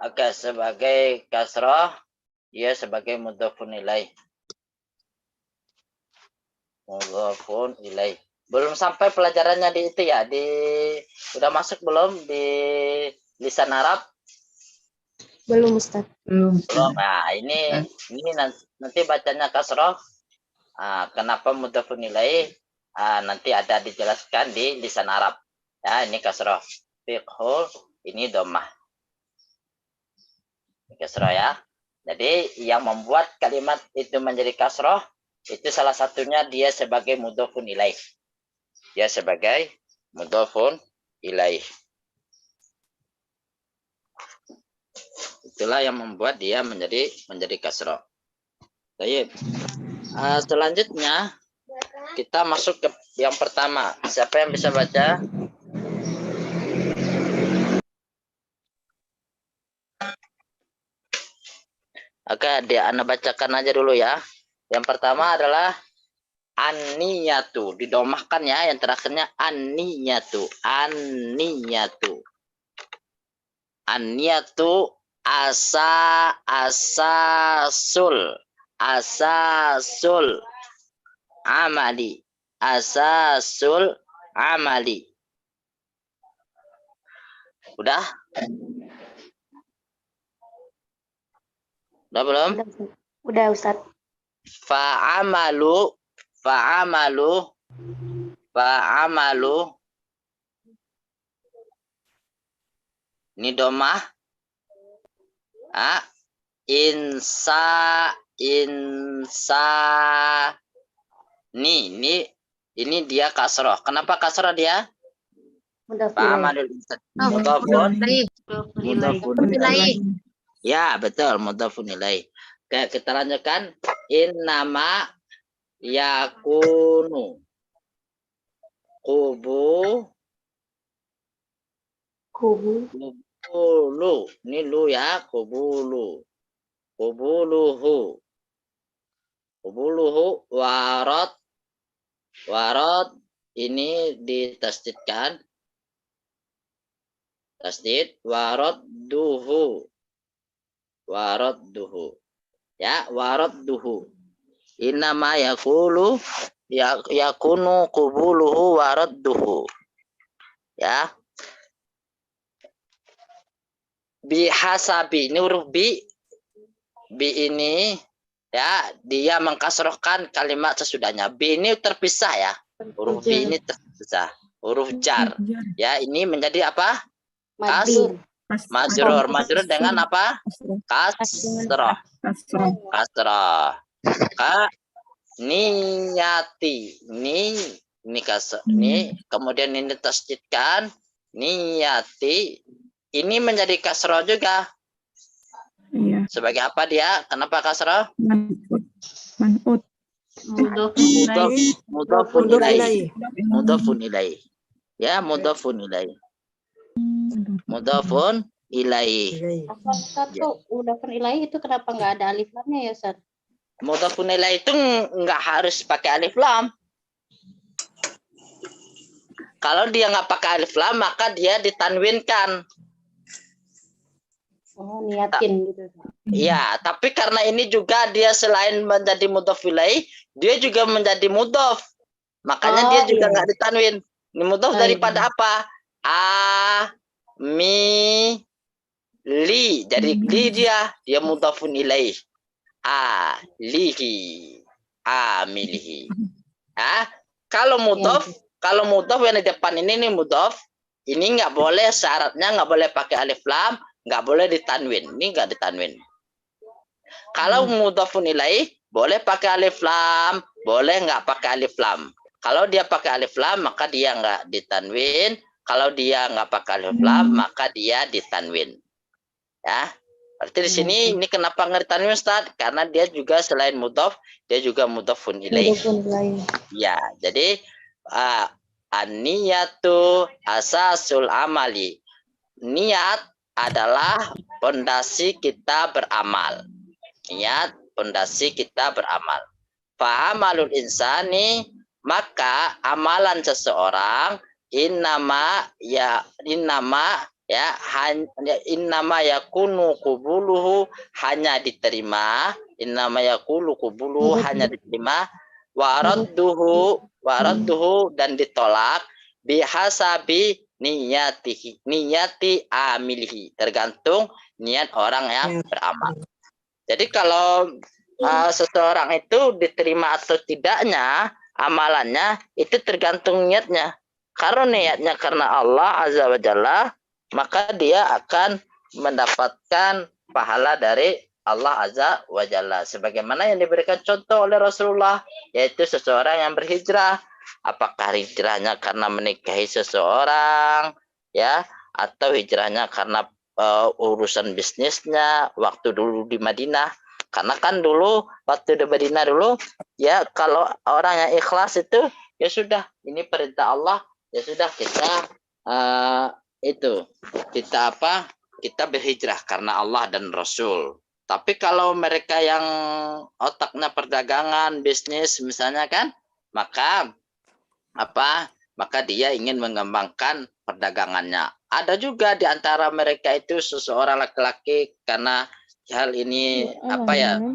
Oke, sebagai kasroh, dia sebagai mudhofun ilaih. Mudhofun ilaih. Belum sampai pelajarannya di itu ya, udah masuk belum di lisan Arab? Belum, Ustaz. Belum. Nah, ini nanti bacanya kasroh. Kenapa mudhofun ilaih? Nanti ada dijelaskan di lisan Arab. Ya, ini kasroh. Fiqhul, ini dhammah. Kasroh ya. Jadi yang membuat kalimat itu menjadi kasroh itu salah satunya dia sebagai mudhofun ilaih. Dia sebagai mudhofun ilaih. Itulah yang membuat dia menjadi kasroh. Baik. Selanjutnya kita masuk ke yang pertama. Siapa yang bisa baca? Oke, Anda bacakan aja dulu ya. Yang pertama adalah an-niyatu. Didomahkan ya, yang terakhirnya an-niyatu. An-niyatu. An-niyatu asasul. Asasul amali. Asasul amali. Udah? Udah belum? Udah, Ustaz. Fa'amalu ini domah insa ini dia kasroh. Kenapa kasroh dia? Fa'amalul insan mudhafun ilaih. Ya, betul, mudhafun ilaih. Oke, kita lanjutkan. Innama yakunu kubulu. Ini lu ya, kubuluhu warad ini ditasdidkan. Tasdid waradduhu. Ya, waradduhu. Innama yakunu qubuluhu waradduhu. Ya. Bihasabi, ini huruf bi ini ya, dia mengkasrohkan kalimat sesudahnya. Bi ini terpisah ya. Huruf bi ini terpisah. Huruf jar. Ya, ini menjadi apa? Majrur dengan apa? Kasroh. Niyati. Ini kasroh. Ini kemudian ini tasdidkan. Niyati. Ini menjadi kasroh juga. Iya. Sebagai apa dia? Kenapa kasroh? Man'ut. Mudhafun ilaih. Ya, mudhafun ilaih. Mudhafun ilaih. Mudhafun ilaih itu kenapa nggak ada alif lamnya ya, Ustaz? Mudhafun ilaih itu nggak harus pakai alif lam. Kalau dia nggak pakai alif lam, maka dia ditanwinkan. Oh, niatin gitu. Ya, tapi karena ini juga dia selain menjadi mudhaf ilaih, dia juga menjadi mudhaf. Makanya dia juga nggak ditanwin. Ini mudhaf daripada apa? Li. Jadi li dia mudhafun ilaih. Lihi. Amilihi. Kalau mudhaf yang di depan ini mudhaf, ini nggak boleh, syaratnya nggak boleh pakai alif lam, nggak boleh ditanwin. Ini nggak ditanwin. Kalau mudhafun ilaih boleh pakai alif lam, boleh nggak pakai alif lam. Kalau dia pakai alif lam maka dia nggak ditanwin. Kalau dia nggak pakai alif lam maka dia ditanwin. Ya, berarti di sini ini kenapa nggak ditanwin, Ustaz? Karena dia juga selain mudhaf, dia juga mudhafun ilaih. Ya, jadi an-niyatu asasul amali. Niat adalah pondasi kita beramal. Niat pondasi kita beramal. Fa'amalul insani, maka amalan seseorang innama ya hanya innama yakunu qubuluhu, hanya diterima, innama yakulu qubuluhu, hanya diterima, waradduhu dan ditolak, bihasabi niyati amilihi, tergantung niat orang yang beramal. Jadi kalau seseorang itu diterima atau tidaknya amalannya itu tergantung niatnya. Kalau niatnya karena Allah Azza wa Jalla, maka dia akan mendapatkan pahala dari Allah Azza wa Jalla. Sebagaimana yang diberikan contoh oleh Rasulullah, yaitu seseorang yang berhijrah. Apakah hijrahnya karena menikahi seseorang, ya, atau hijrahnya karena urusan bisnisnya waktu dulu di Madinah. Karena kan dulu waktu di Madinah dulu, ya kalau orang yang ikhlas itu, ya sudah, ini perintah Allah, ya sudah kita berhijrah karena Allah dan Rasul. Tapi kalau mereka yang otaknya perdagangan, bisnis misalnya kan, maka dia ingin mengembangkan perdagangannya. Ada juga di antara mereka itu seseorang laki-laki, karena hal ini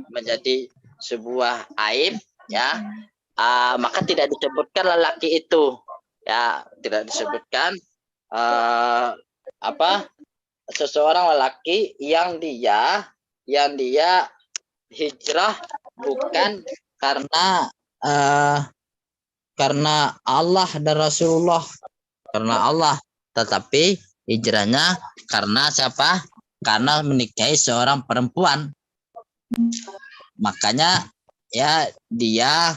menjadi sebuah aib, ya, maka tidak disebutkan lelaki itu, ya, tidak disebutkan seseorang lelaki yang dia hijrah bukan karena Allah dan Rasulullah, karena Allah, tetapi hijrahnya karena siapa? Karena menikahi seorang perempuan. Makanya ya dia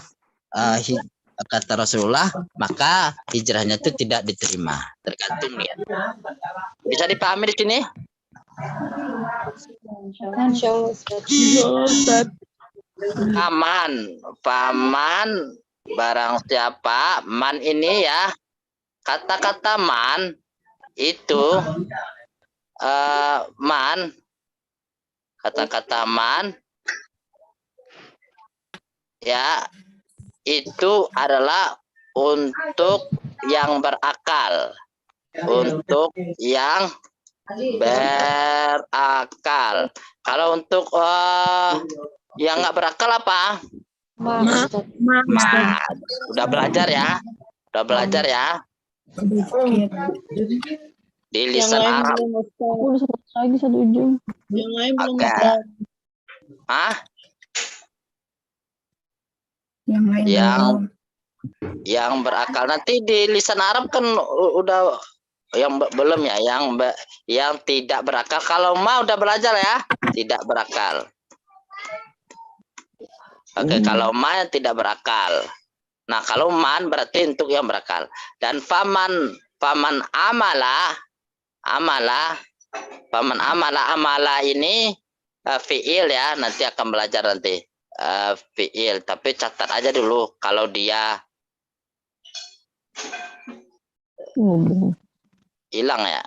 kata Rasulullah, maka hijrahnya itu tidak diterima, tergantung niat. Bisa dipahami di sini? Paman barang siapa, man ini ya, kata-kata man itu kata-kata man ya itu adalah untuk yang berakal, untuk yang berakal. Kalau untuk yang nggak berakal apa? Udah belajar ya? Udah belajar ya? Di lisan Arab. Lagi satu jam. Yang lain belum Oke. Yang berakal nanti di lisan Arab kan udah, yang belum ya, yang tidak berakal. Kalau mau udah belajar ya, tidak berakal. Oke, kalau ma yang tidak berakal. Nah, kalau man berarti untuk yang berakal. Dan faman amala ini fiil ya, nanti akan belajar nanti fiil. Tapi catat aja dulu kalau dia hilang ya.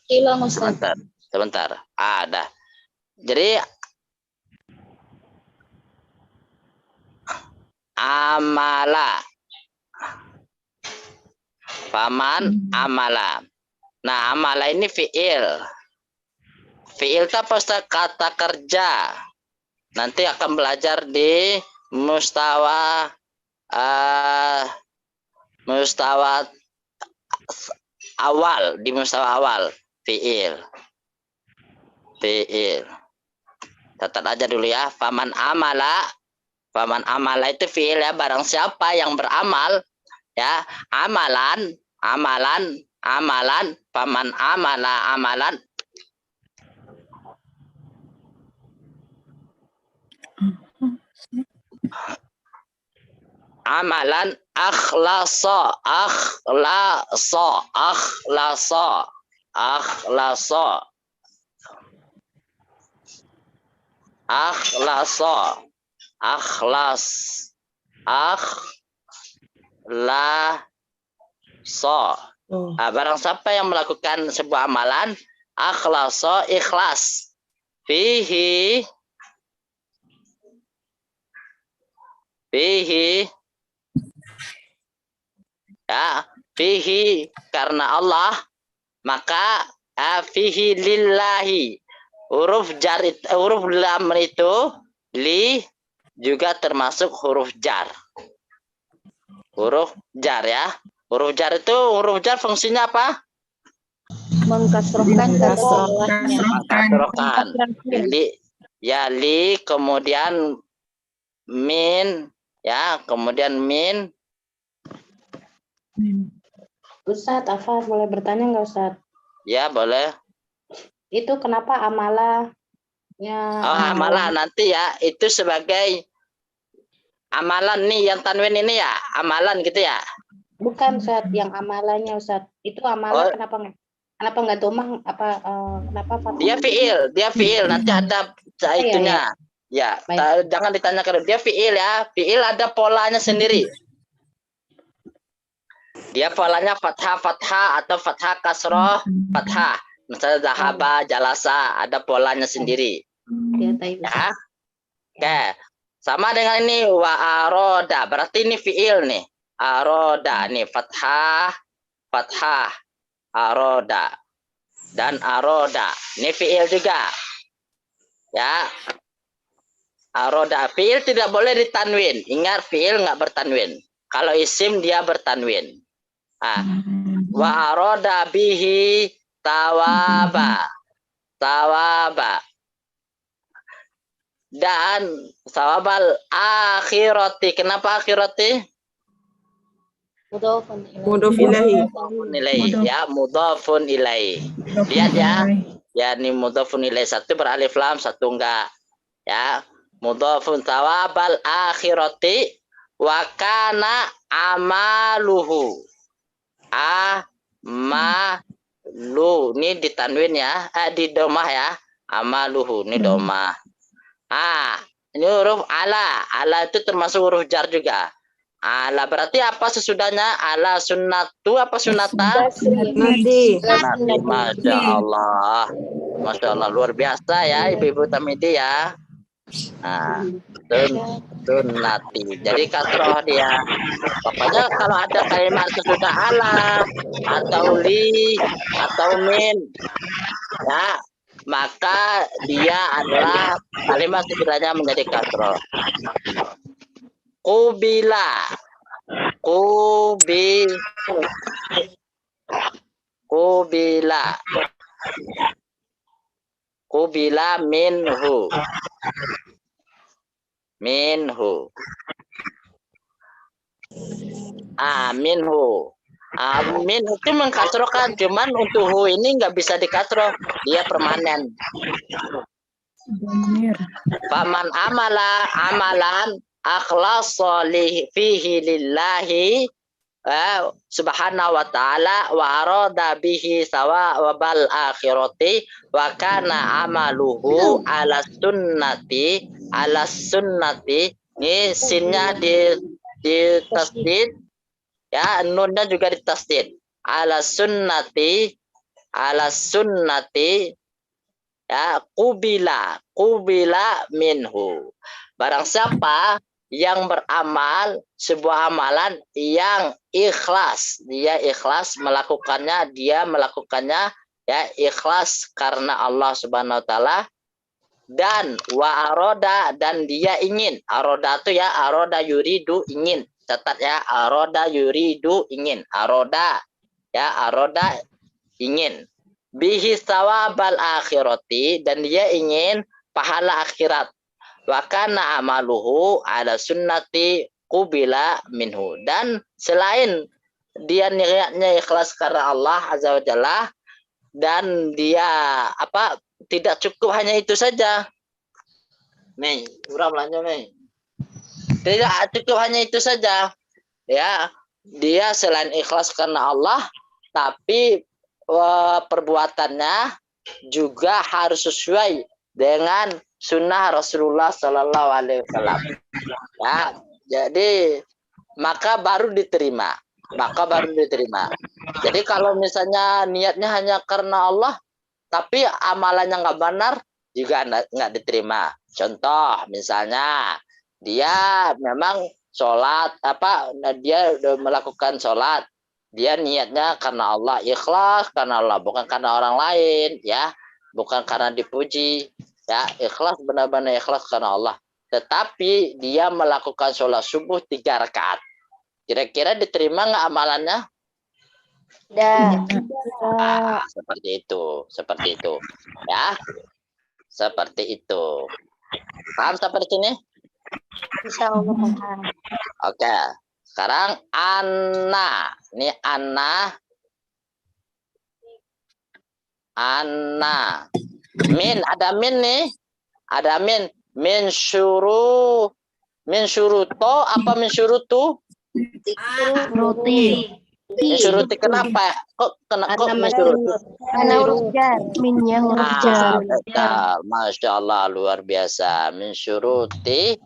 Hilang Ustaz. Sebentar. Ada. Jadi amala. Faman amala. Nah, amala ini fiil. Fiil itu apa, Ustaz? Kata kerja. Nanti akan belajar di mustawa awal, di mustawa awal fiil. Catat aja dulu ya. Faman amala itu fiil ya, barang siapa yang beramal ya, amalan, faman amala amalan. Amalan akhlasa barang siapa yang melakukan sebuah amalan akhlasa, ikhlas, fihi ya, fihi karena Allah, maka fihi lillahi, huruf lam itu li juga termasuk huruf jar. Huruf jar ya. Huruf jar itu fungsinya apa? Mengkasrohkan Mengkasrohkan. Li kemudian min ya, kemudian min. Ustadz, Afar boleh bertanya nggak Ustadz? Ya boleh. Itu kenapa amalahnya? Amalah nanti ya, itu sebagai amalan nih yang tanwin ini ya, amalan gitu ya. Bukan Ustadz, yang amalannya Ustadz. Itu amalah kenapa nggak domah? Kenapa fathah? Dia fiil nanti ada itunya. Ya, jangan ditanyakan dia fiil ya. Fiil ada polanya sendiri. Dia polanya fathah atau fathah kasroh fathah. Misalnya zahaba, jalasa, ada polanya sendiri. Ya. Oke. Sama dengan ini wa aroda, berarti ini fiil nih. Aroda nih fathah aroda dan aroda. Ini fiil juga. Ya. Aroda fiil tidak boleh ditanwin. Ingat fiil nggak bertanwin. Kalau isim dia bertanwin. Wa aroda bihi tawaba. Dan sawabal akhirati. Kenapa akhirati? Mudhof ilaih. Ya, mudhofun ilaih. Lihat ya. Ya, ini mudhofun ilaih, satu beralif lam, satu enggak. Ya, mudhofun sawabal akhirati wa kana amaluhu. Ini ditanwin ya, di domah ya. Amaluhu, ini domah. Ini huruf ala. Ala itu termasuk huruf jar juga. Ala berarti apa sesudahnya? Ala sunnatu apa sunnata? Sunnati. Masya Allah. Masya Allah, luar biasa ya ibu-ibu tamidi ya. Sunnati. Jadi kasroh dia. Pokoknya kalau ada kalimat sesudah ala atau li atau min, ya, maka dia adalah kalimat sekiranya menjadi kasroh. Kubila minhu. Minhu itu mengkasrohkan, cuman untuk hu ini nggak bisa dikasroh, dia permanen. Faman amalan akhlasa fihi lillahi subhanahu wa ta'ala wa arada bihi sawabal akhirati wa kana amaluhu ala sunnati. Ini sinnya di tasdid ya, nunnya juga di tasdid. Ala sunnati ya, kubila minhu. Barang siapa yang beramal sebuah amalan yang ikhlas, dia ikhlas melakukannya, ya ikhlas karena Allah Subhanahu wa taala, dan wa aroda, dan dia ingin. Aroda itu ya, aroda yuridu, ingin. Catat ya, aroda yuridu, ingin. Aroda ya, aroda ingin. Bihi sawabal akhirati, dan dia ingin pahala akhirat. Wa kana amaluhu ala sunnati kubila minhu. Dan selain dia niatnya ikhlas karena Allah azza wa jalla, dan dia tidak cukup hanya itu saja. Nih, urang lanjut nih. Tidak cukup hanya itu saja. Ya, dia selain ikhlas karena Allah, tapi perbuatannya juga harus sesuai dengan sunnah Rasulullah Sallallahu Alaihi Wasallam. Ya, jadi maka baru diterima. Jadi kalau misalnya niatnya hanya karena Allah, tapi amalannya nggak benar, juga nggak diterima. Contoh misalnya dia memang sholat, dia melakukan sholat, Dia niatnya karena Allah, ikhlas karena Allah, bukan karena orang lain, ya, bukan karena dipuji, ya, ikhlas benar-benar ikhlas karena Allah. Tetapi dia melakukan sholat subuh 3 rakaat. Kira-kira diterima nggak amalannya? Tidak. Seperti itu, ya, seperti itu. Paham sampai di sini? Insya Allah paham. Oke. Sekarang Anna. Ini Anna. Min, ada min nih. Ada min. Min syuruto apa min syurutu? Roti. Min syuruti kenapa? Kok min syuruti? Karena huruf jar. Minnya huruf jar. Masya Allah, luar biasa. Min syurutil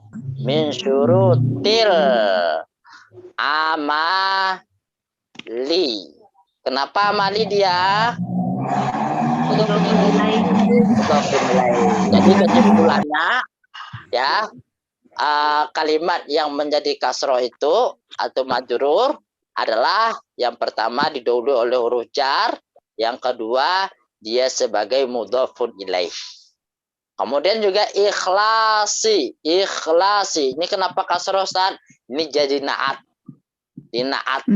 amali. Kenapa amali dia? Jadi kesimpulannya, ya, kalimat yang menjadi kasroh itu atau majrur adalah yang pertama didahului oleh huruf jar, yang kedua dia sebagai mudhafun ilaih. Kemudian juga ikhlasi. Ini kenapa kasroh, Ustaz? Ini jadi naat. Di naat.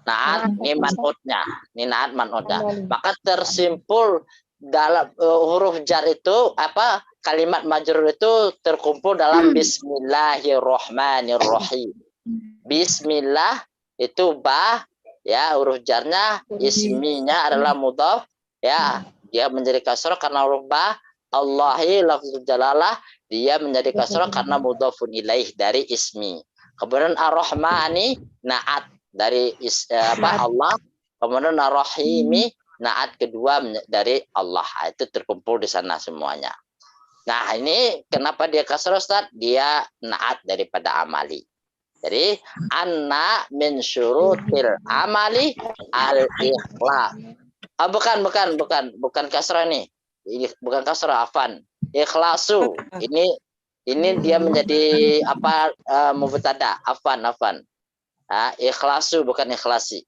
Naat ini man'utnya. Ini naat man'utnya. Maka tersimpul dalam huruf jar itu apa? Kalimat majrur itu terkumpul dalam Bismillahirrahmanirrahim. Bismillah itu ba, ya, huruf jarnya, isminya adalah mudhaf, ya, dia menjadi kasroh karena huruf ba. Allahi lafzul jalalah, dia menjadi kasroh karena mudhafun ilaih dari ismi. Kemudian ar-rahmani naat dari Allah. Kemudian ar-rahimi naat kedua dari Allah. Itu terkumpul di sana semuanya. Nah, ini kenapa dia kasroh, Ustaz? Dia naat daripada amali. Jadi anna min syurutil amali al-ikhlas. Bukan kasroh ini. Bukan kasroh, afan. Ikhlasu. Ini dia menjadi apa, mubtada, afan. Ikhlasu bukan ikhlasi.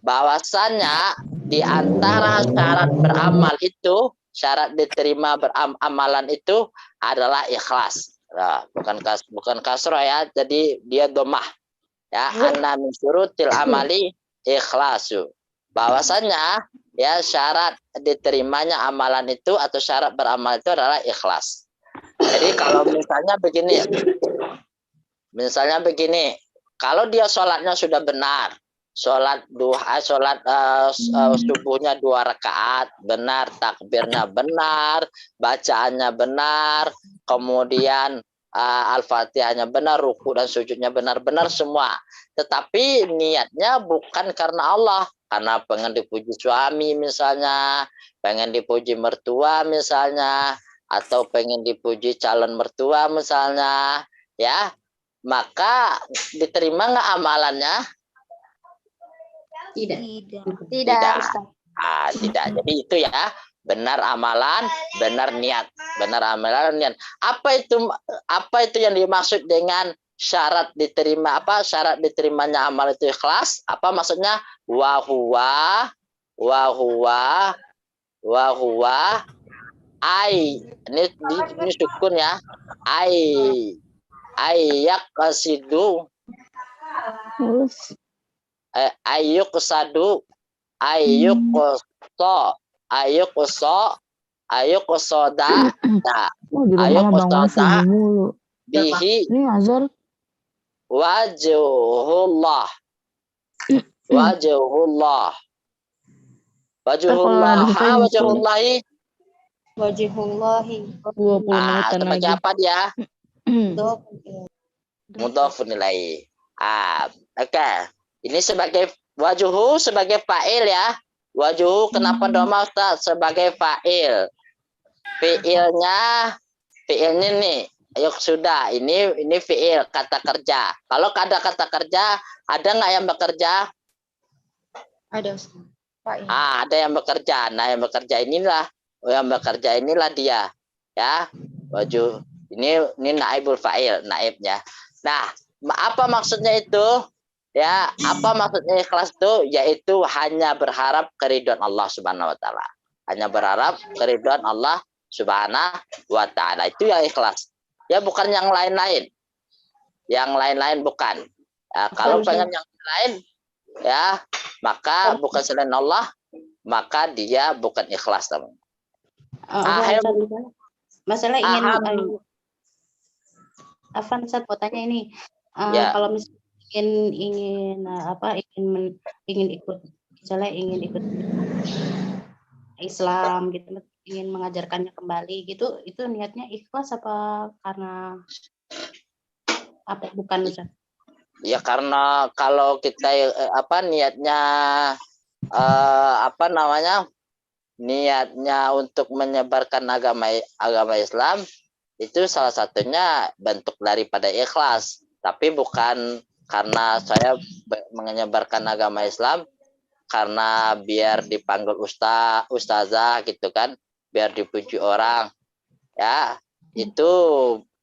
Bahwasanya di antara syarat beramal itu, syarat diterima amalan itu adalah ikhlas. Nah, bukan kasroh, ya, jadi dia domah, ya. Anna min syurutil amali ikhlasu. Bahwasanya, ya, syarat diterimanya amalan itu atau syarat beramal itu adalah ikhlas. Jadi kalau misalnya begini, kalau dia sholatnya sudah benar, sholat duha, subuhnya 2 rakaat, benar, takbirnya benar, bacaannya benar, kemudian Al-Fatihahnya benar, ruku dan sujudnya benar-benar semua. Tetapi niatnya bukan karena Allah, karena pengen dipuji suami misalnya, pengen dipuji mertua misalnya, atau pengen dipuji calon mertua misalnya, ya, maka diterima nggak amalannya? Tidak. Tidak. Jadi itu, ya, benar amalan, benar niat. Benar amalan, niat. Apa itu yang dimaksud dengan syarat diterima, syarat diterimanya amal itu ikhlas? Apa maksudnya? Wa huwa ini sukun, ya. Yaqsidu ayyuqsadu ayyuqsada bihi wajhullah wajhullahi 20 menitan lagi. sebagai apa dia? Mudhafun ilaih. Oke. Ini sebagai wajhu sebagai fa'il, ya. Wajhu kenapa doma, Ustaz? Sebagai fa'il. Fi'ilnya nih. Ayo sudah. Ini fi'il, kata kerja. Kalau ada kata kerja, ada nggak yang bekerja? Ada, Ustaz. Ada yang bekerja. Nah, yang bekerja inilah dia, ya. Wajhu ini naibul fa'il, naibnya. Nah, apa maksudnya itu? Ya, apa maksudnya ikhlas itu? Yaitu hanya berharap keridhaan Allah Subhanahu wa taala. Hanya berharap keridhaan Allah Subhanahu wa taala. Itu yang ikhlas. Ya, bukan yang lain-lain. Yang lain-lain bukan. Ya, kalau pengen yang lain ya, maka bukan selain Allah, maka dia bukan ikhlas namanya. Masalah ingin Aham. Afan, Ustaz mau tanya ini, Ya. kalau misalnya ingin ikut, misalnya ingin ikut Islam gitu, ingin mengajarkannya kembali gitu, itu niatnya ikhlas apa karena apa bukan, Ustaz? Ya karena kalau kita niatnya niatnya untuk menyebarkan agama Islam, itu salah satunya bentuk daripada ikhlas. Tapi bukan karena saya menyebarkan agama Islam karena biar dipanggil ustazah gitu kan, biar dipuji orang. Ya, itu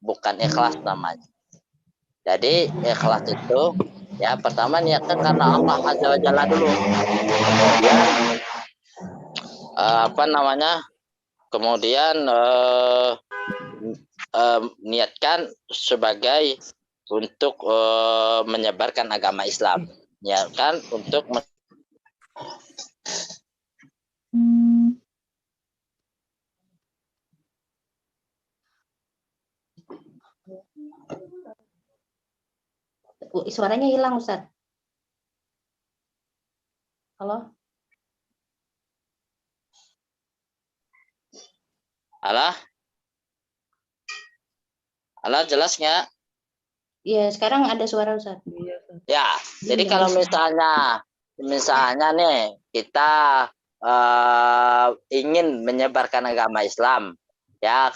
bukan ikhlas namanya. Jadi ikhlas itu ya pertama niatkan karena Allah Azza wa Jalla dulu. Kemudian niatkan sebagai untuk menyebarkan agama Islam. Niatkan untuk Suaranya hilang, Ustaz. Halo? Halo, jelas nggak? Iya, sekarang ada suara, Ustaz. Ya, jadi kalau misalnya nih kita ingin menyebarkan agama Islam, ya,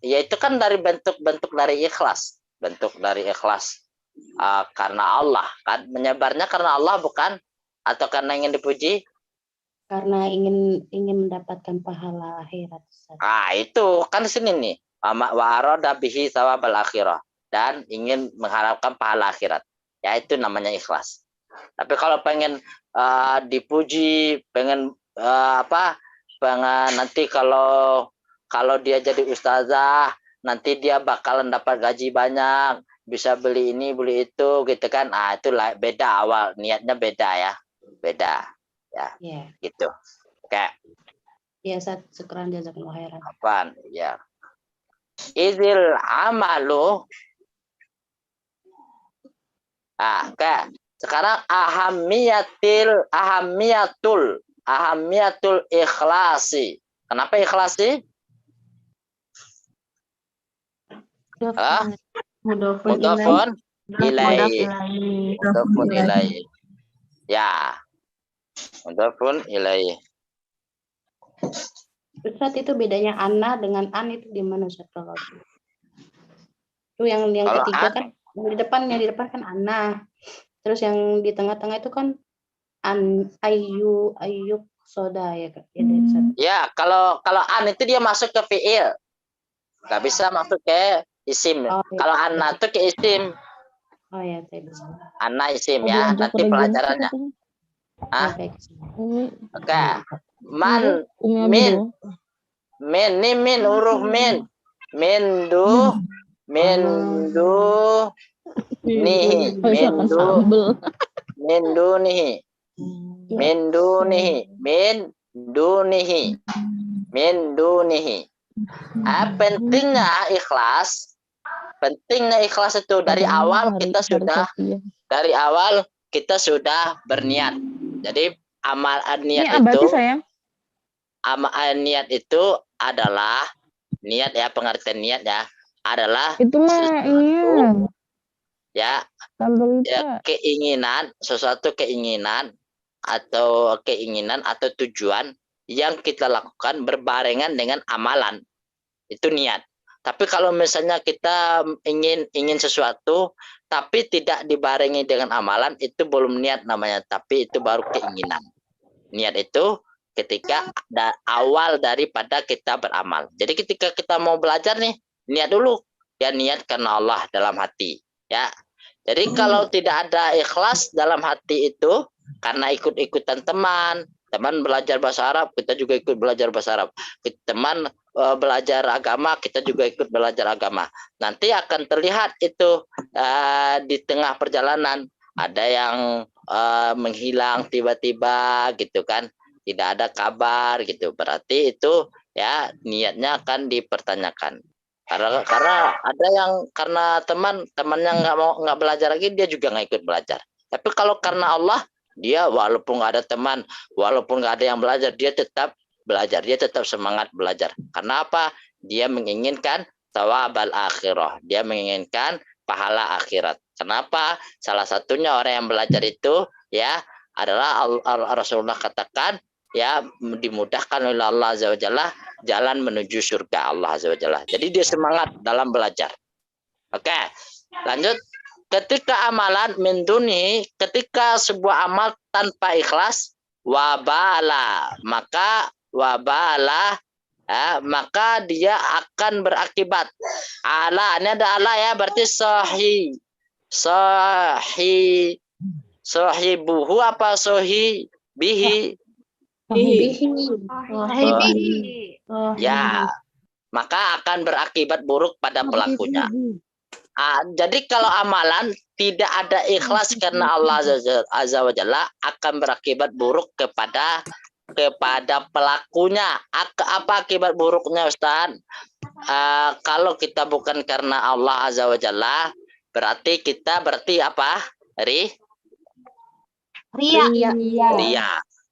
ya itu kan dari bentuk dari ikhlas, karena Allah kan, menyebarnya karena Allah bukan, atau karena ingin dipuji? Karena ingin mendapatkan pahala akhirat, Ustaz. Itu kan di sini nih, wa arada bihi thawabal akhirah, dan ingin mengharapkan pahala akhirat. Ya itu namanya ikhlas. Tapi kalau pengen dipuji, pengen pengen nanti kalau dia jadi ustazah, nanti dia bakalan dapat gaji banyak, bisa beli ini, beli itu gitu kan. Itu beda, awal niatnya beda ya. Beda. Ya. Yeah. Gitu. Kayak ya, Ustaz, syukran jazakallahu khairan. Apaan? Ya. Izil amalu. Kayak sekarang ahamiyatul ikhlasi. Kenapa ikhlasi? Mudhafun ilaihi. Mudhafun ilaihi. Ya. Mudhafun ilaihi. Ustaz, itu bedanya ana dengan an itu di mana, Ustaz? Kalau itu yang ketiga kan yang di depan kan ana. Terus yang di tengah-tengah itu kan ayyuk soda ya, Kak. Ya, kalau an itu dia masuk ke fiil. Enggak bisa masuk ke isim. Kalau ana itu ke isim. Oh ya, saya bisa. Ana isim ya, nanti pelajarannya. Oke. Man min huruf min dunihi. Pentingnya ikhlas itu dari awal kita sudah berniat. Jadi niat itu adalah niat ya, pengertian niat ya adalah itu mah sesuatu keinginan atau tujuan yang kita lakukan berbarengan dengan amalan, itu niat. Tapi kalau misalnya kita ingin sesuatu tapi tidak dibarengi dengan amalan, itu belum niat namanya, tapi itu baru keinginan. Niat itu ketika awal daripada kita beramal. Jadi ketika kita mau belajar nih, niat dulu. Ya, niat karena Allah dalam hati. Ya. Jadi kalau tidak ada ikhlas dalam hati itu, karena ikut-ikutan teman belajar bahasa Arab, kita juga ikut belajar bahasa Arab. Teman belajar agama, kita juga ikut belajar agama. Nanti akan terlihat itu di tengah perjalanan ada yang menghilang tiba-tiba gitu kan, tidak ada kabar gitu. Berarti itu ya niatnya akan dipertanyakan. Karena ada yang karena temannya nggak belajar lagi, dia juga nggak ikut belajar. Tapi kalau karena Allah, dia walaupun nggak ada teman, walaupun nggak ada yang belajar, dia tetap belajar, dia tetap semangat belajar. Karena apa? Dia menginginkan thawabal akhirah, dia menginginkan pahala akhirat. Kenapa? Salah satunya orang yang belajar itu ya adalah Rasulullah katakan ya dimudahkan oleh Allah Azza wa Jalla jalan menuju surga Allah Azza wa Jalla. Jadi dia semangat dalam belajar. Oke, lanjut. Ketika amalan menduni, ketika sebuah amal tanpa ikhlas, wabala, maka dia akan berakibat. Ala, ini ada ala ya, berarti sahibuhu apa bihi? Ya, maka akan berakibat buruk pada pelakunya. Jadi kalau amalan tidak ada ikhlas karena Allah Azza wa Jalla, akan berakibat buruk kepada pelakunya. Apa akibat buruknya, Ustaz? Kalau kita bukan karena Allah Azza wa Jalla, berarti apa? Ria.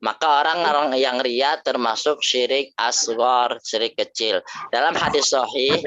Maka orang yang ria termasuk syirik asghar, syirik kecil. Dalam hadis sahih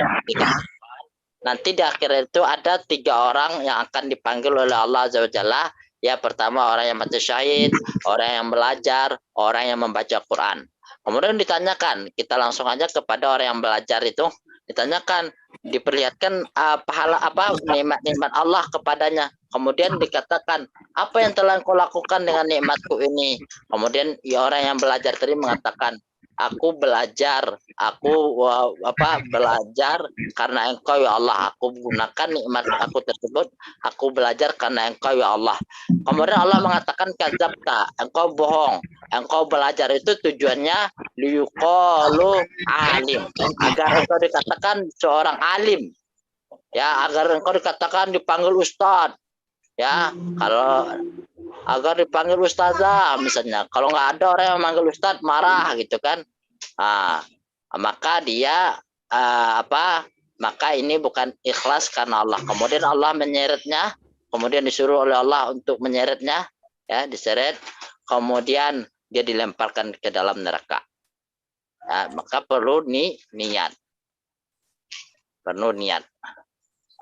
nanti di akhir itu ada 3 orang yang akan dipanggil oleh Allah Azza wa Jalla. Ya, pertama orang yang mati syahid, orang yang belajar, orang yang membaca Quran. Kemudian ditanyakan, kita langsung aja kepada orang yang belajar itu, ditanyakan, diperlihatkan pahala apa nikmat-nikmat Allah kepadanya. Kemudian dikatakan, apa yang telah engkau lakukan dengan nikmatku ini? Kemudian ya, orang yang belajar tadi mengatakan, aku belajar karena engkau ya Allah, aku gunakan nikmat aku tersebut, aku belajar karena engkau ya Allah. Kemudian Allah mengatakan kadzabta, engkau bohong, engkau belajar itu tujuannya liyuqalu alim, agar engkau dikatakan seorang alim, ya, agar engkau dikatakan dipanggil ustadz, ya, kalau agar dipanggil ustazah misalnya. Kalau nggak ada orang yang manggil ustadz, marah gitu kan. Maka dia maka ini bukan ikhlas karena Allah. Kemudian Allah menyeretnya, kemudian disuruh oleh Allah untuk menyeretnya, ya, diseret, kemudian dia dilemparkan ke dalam neraka. Maka perlu niat. Perlu niat.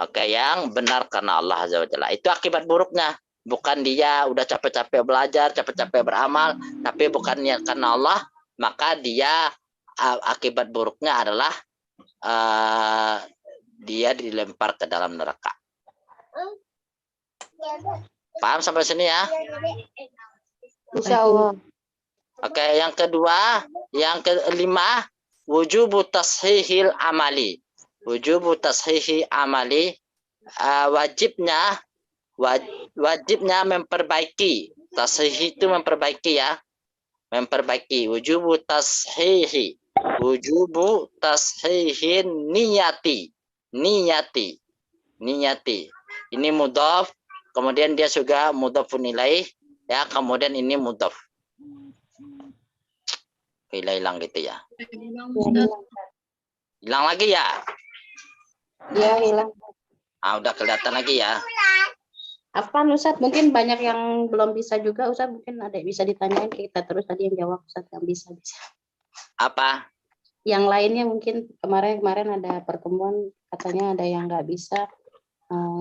Oke, yang benar karena Allah Azza wa Jalla. Itu akibat buruknya. Bukan dia udah capek-capek belajar, capek-capek beramal, tapi bukan niat karena Allah, maka dia akibat buruknya adalah dia dilempar ke dalam neraka. Paham sampai sini ya? Insya Allah. Oke, yang kedua, yang kelima, wujubu tashihil amali. Wujubu tashihi amali, wajibnya memperbaiki. Tashih itu memperbaiki ya, memperbaiki. Wujubu tashihi niyati. Ini mudhaf, kemudian dia juga mudhafun ilaih, ya, kemudian ini mudhaf. Hilang gitu ya. Hilang lagi ya? Ya, hilang. Udah kelihatan lagi ya. Apa Ustaz? Mungkin banyak yang belum bisa juga, Ustaz. Mungkin ada yang bisa ditanyain kita terus tadi yang jawab, Ustaz, yang bisa. Apa? Yang lainnya mungkin kemarin ada pertemuan, katanya ada yang nggak bisa.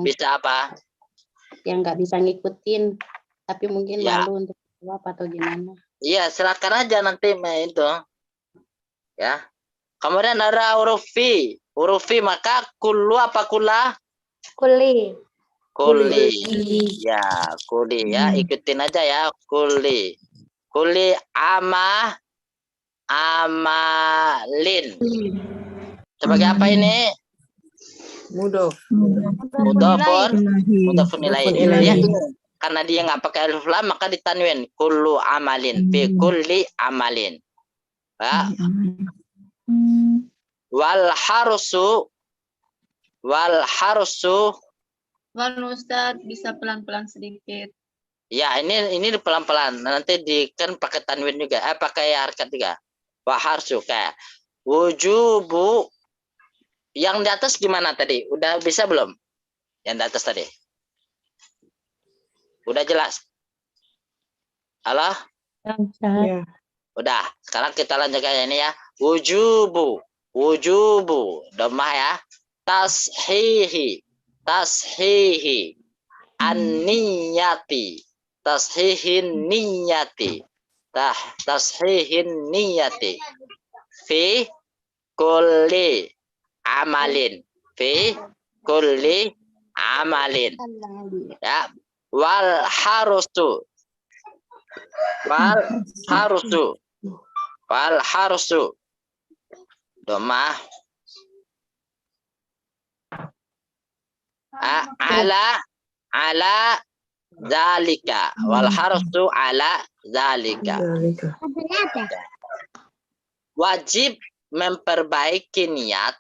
Bisa apa? Yang nggak bisa ngikutin, tapi mungkin Ya. malu untuk jawab atau gimana. Iya, silakan aja nanti itu. Ya. Kemudian ada huruf fi. Huruf fi maka kullu apa kula? Kuli. Kuli. Ya, kuli ya, ikutin aja ya, kuli. Kuli amalin. Sebagai apa ini? Mudof. Mudhafun mudhafun ilaih. Mudhafun ilaih. Ya, karena dia nggak pakai alif lam maka ditanwin kullu amalin fi kulli amalin. Ya. Wal harusu Wan Ustaz bisa pelan-pelan sedikit. ya ini pelan-pelan nanti kan pakai tanwin juga pakai harkat juga. Wa harsu kayak wujubu yang di atas gimana tadi? Udah bisa belum? Yang di atas tadi. Udah jelas? Halo? Ya. Udah. Sekarang kita lanjut kayak ini ya. Wujubu. Domah ya. Tashihi. An-niyati. Tashihin niyati. Tashihin niyati. Fi kulli amalin. Fi kulli amalin. Ya. Wal harusu domah ala zalika wal harusu ala zalika wajib memperbaiki niat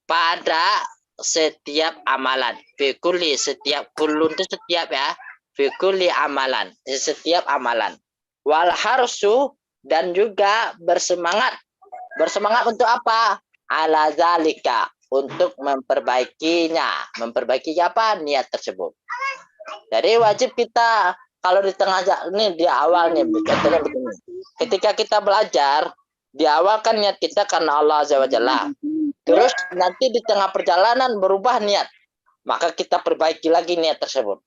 pada setiap amalan. Fikuli setiap kulun itu setiap ya. Fikuli amalan setiap amalan. Wal harsu dan juga bersemangat. Bersemangat untuk apa? Ala zalika untuk memperbaikinya. Memperbaiki apa? Niat tersebut. Jadi wajib kita kalau di tengah ini di awal nih contohnya begini. Ketika kita belajar di awal kan niat kita karena Allah Azza wa Jalla. Terus nanti di tengah perjalanan berubah niat. Maka kita perbaiki lagi niat tersebut.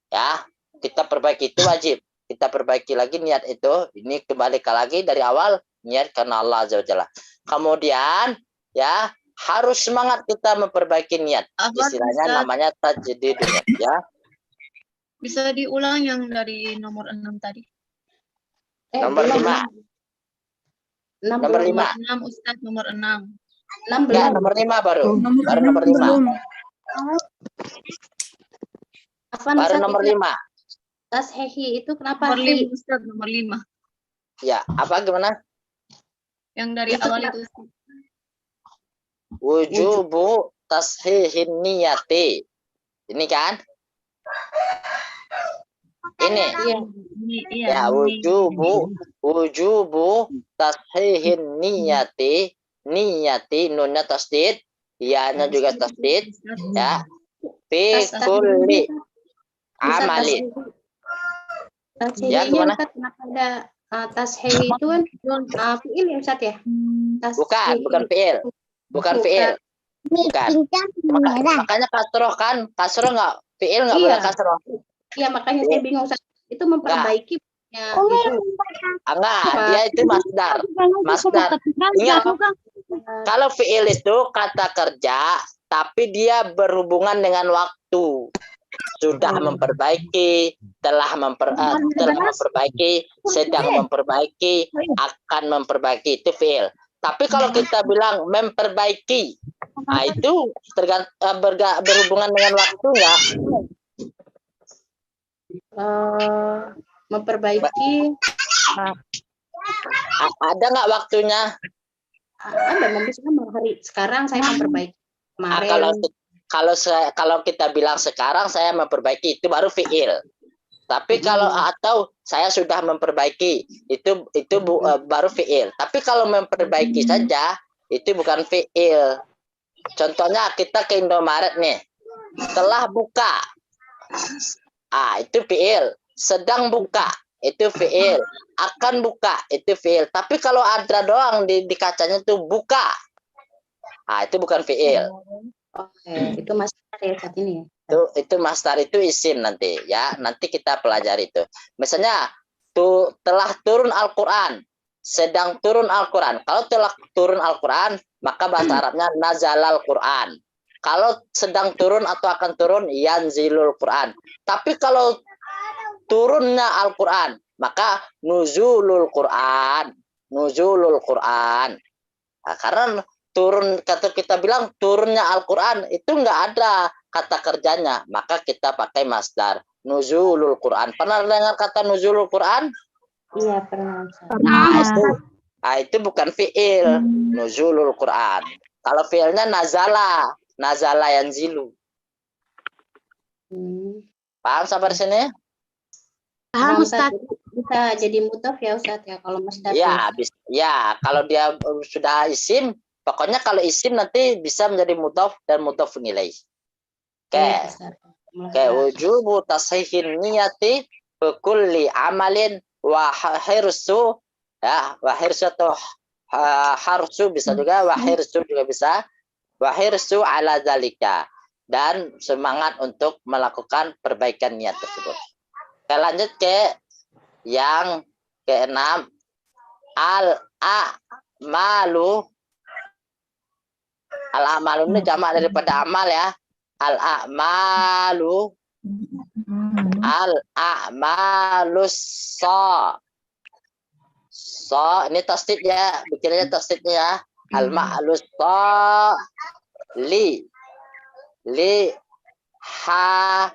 Ya, kita perbaiki itu wajib. Kita perbaiki lagi niat itu. Ini kembali lagi dari awal niat karena Allah Azza wa Jalla. Kemudian ya harus semangat kita memperbaiki niat. Istilahnya namanya tajdid niat ya. Bisa diulang yang dari nomor 6 tadi. Nomor 5. Nomor 5. 6 Ustaz, nomor 6. Ya, nomor 5 baru. Baru nomor 5. Baru nomor 5. Tashihi itu kenapa? Nomor 5 Ustaz, nomor 5. Ya, apa gimana? Yang dari Itu awal itu Ustaz. Wujubu tashihin niyati. Ini kan? Ini. Iya. Ya, wujubu tashihin niyati. Niyati nunnya tasdid, ya-nya juga tasdid, ya. Fi kulli amalin. Ya, gimana? Kenapa ada tashihi itu kan fi'il ya Ustaz ya? Bukan fi'il. Bukan fi'il. Bukan. Makanya kasroh kan? Kasroh nggak? Fi'il nggak boleh kasroh. Iya, makanya saya bingung Ustaz. Itu memperbaiki enggak, dia itu masdar. Ingat, kalau fi'il itu kata kerja, tapi dia berhubungan dengan waktu. Sudah memperbaiki, telah memperbaiki, sedang memperbaiki, akan memperbaiki, itu fi'il. Tapi kalau kita bilang memperbaiki, nah itu berhubungan dengan waktu enggak? Memperbaiki ada nggak waktunya? ada, misalnya hari sekarang saya memperbaiki kemarin. Kalau kita bilang sekarang saya memperbaiki itu baru fi'il. Tapi kalau atau saya sudah memperbaiki itu baru fi'il. Tapi kalau memperbaiki saja itu bukan fi'il. Contohnya kita ke Indomaret nih, telah buka, itu fi'il. Sedang buka itu fi'il, akan buka itu fi'il. Tapi kalau ada doang di kacanya itu buka, itu bukan fi'il. Oke, itu masdar ya saat ini ya. Itu masdar itu isim nanti ya. Nanti kita pelajari itu. Misalnya telah turun Al-Qur'an, sedang turun Al-Qur'an. Kalau telah turun Al-Qur'an, maka bahasa Arabnya nazalal Qur'an. Kalau sedang turun atau akan turun yanzilul Qur'an. Tapi kalau turunnya Al-Qur'an, maka nuzulul Qur'an. Nuzulul Qur'an. Nah, karena kata kita bilang turunnya Al-Quran itu nggak ada kata kerjanya, maka kita pakai masdar nuzulul Quran. Pernah dengar kata nuzulul Quran? Iya, pernah Ustaz. Itu bukan fiil, nuzulul Quran. Kalau fiilnya nazala yanzilu. Paham sampai sini? Paham, Ustaz. Bisa jadi mudhof ya Ustaz ya kalau masdar. Ya, kalau dia sudah isim, pokoknya kalau isim nanti bisa menjadi mudhof dan mudhof ilaih. Oke, wujubu tashihin niyati bi kulli amalin wa hirsu, ya, wa hirsu atau harsu bisa juga, wa hirsu juga bisa, wa hirsu ala zalika, dan semangat untuk melakukan perbaikan niat tersebut. Kita lanjut ke yang keenam, al-a'malu. Al-a'malu ini jamak daripada amal ya. Al-a'malu. Al-a'malus so ini tasdid ya, bikinnya tasdidnya ya. Al-ma'lus li ha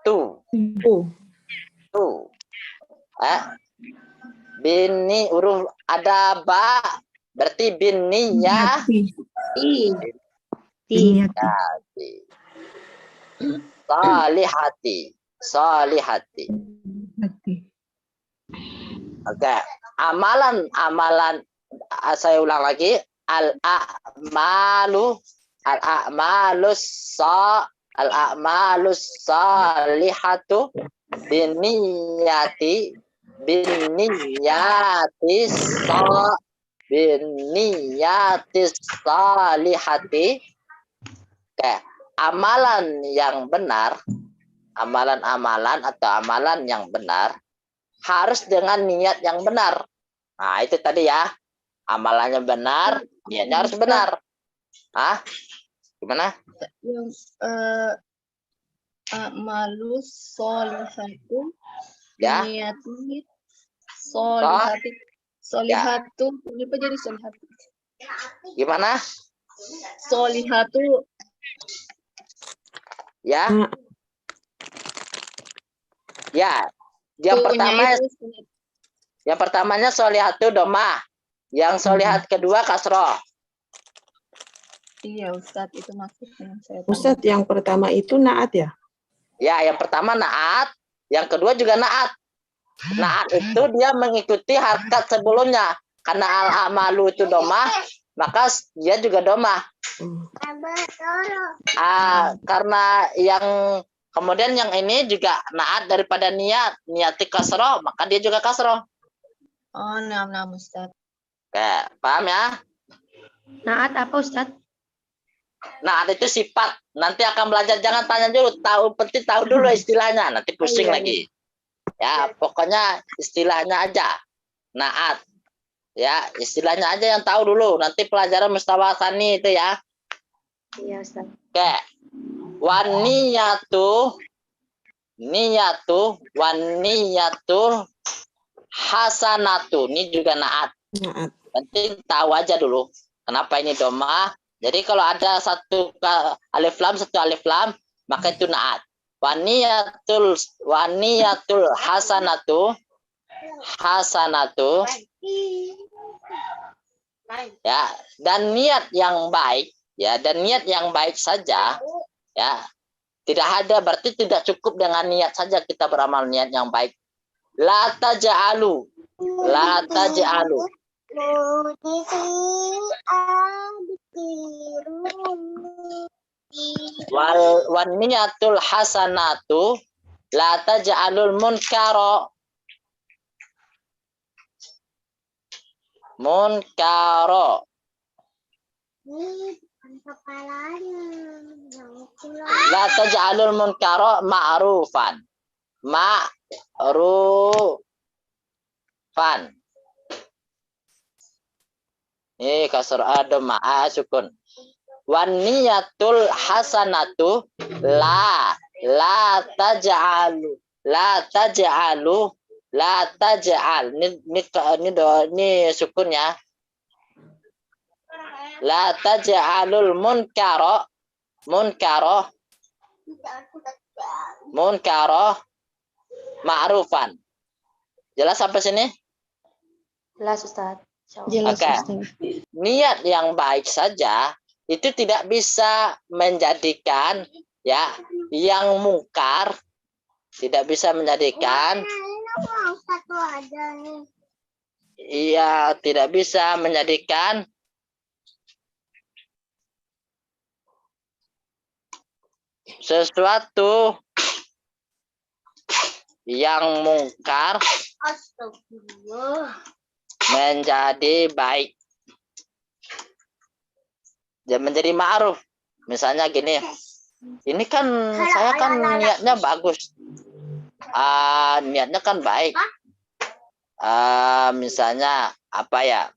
tu bini huruf ada ba, berarti biniyah salihati. Oke, amalan saya ulang lagi, al-a'malus salihatu biniyati salihati. Oke, amalan yang benar, amalan-amalan atau amalan yang benar harus dengan niat yang benar. Nah, itu tadi ya. Amalannya benar, niatnya harus benar. Gimana? Yang amalus solihatu, Ya. niyati solihatu, kenapa jadi solihatu? Gimana? Solihatu. Ya. Ya. Yang pertamanya solihatu domah. Yang solihat kedua kasroh. Iya Ustadz, itu maksudnya saya. Ustadz, yang pertama itu naat ya? Ya, yang pertama naat, yang kedua juga naat. Naat itu dia mengikuti harkat sebelumnya. Karena al-amalu itu domah, maka dia juga domah. Karena yang kemudian yang ini juga naat daripada niati kasroh, maka dia juga kasroh. Oh, nah Ustadz. Oke, paham ya? Naat apa Ustadz? Naat itu sifat. Nanti akan belajar, jangan tanya dulu, penting tahu dulu istilahnya, nanti pusing lagi. Ya, pokoknya istilahnya aja. Naat. Ya, istilahnya aja yang tahu dulu. Nanti pelajaran mustawa tsani itu ya. Iya Ustadz. Oke. Waniyatu hasanatu. Ini juga naat. Nanti tahu aja dulu kenapa ini domah. Jadi kalau ada satu alif lam, maka itu naat. Waniyatul hasanatu ya, dan niat yang baik ya, dan niat yang baik saja ya. Tidak ada, berarti tidak cukup dengan niat saja kita beramal niat yang baik. La taj'alu wan niyatul hasanatu la taj'alul munkaro la taj'alul munkaro ma'rufan. Ini kasar ada ma'a sukun. Wan niyatul hasanatu la taj'al. Ini sukun ya. La taj'alul munkaro ma'rufan. Jelas sampai sini? Jelas Ustaz. Insyaallah. Jelas Oke. Ustaz. Niat yang baik saja itu tidak bisa menjadikan ya yang mungkar, tidak bisa menjadikan iya, tidak bisa menjadikan sesuatu yang mungkar menjadi baik dan menjadi ma'ruf. Misalnya gini, ini kan saya kan niatnya bagus, niatnya kan baik. Misalnya apa ya,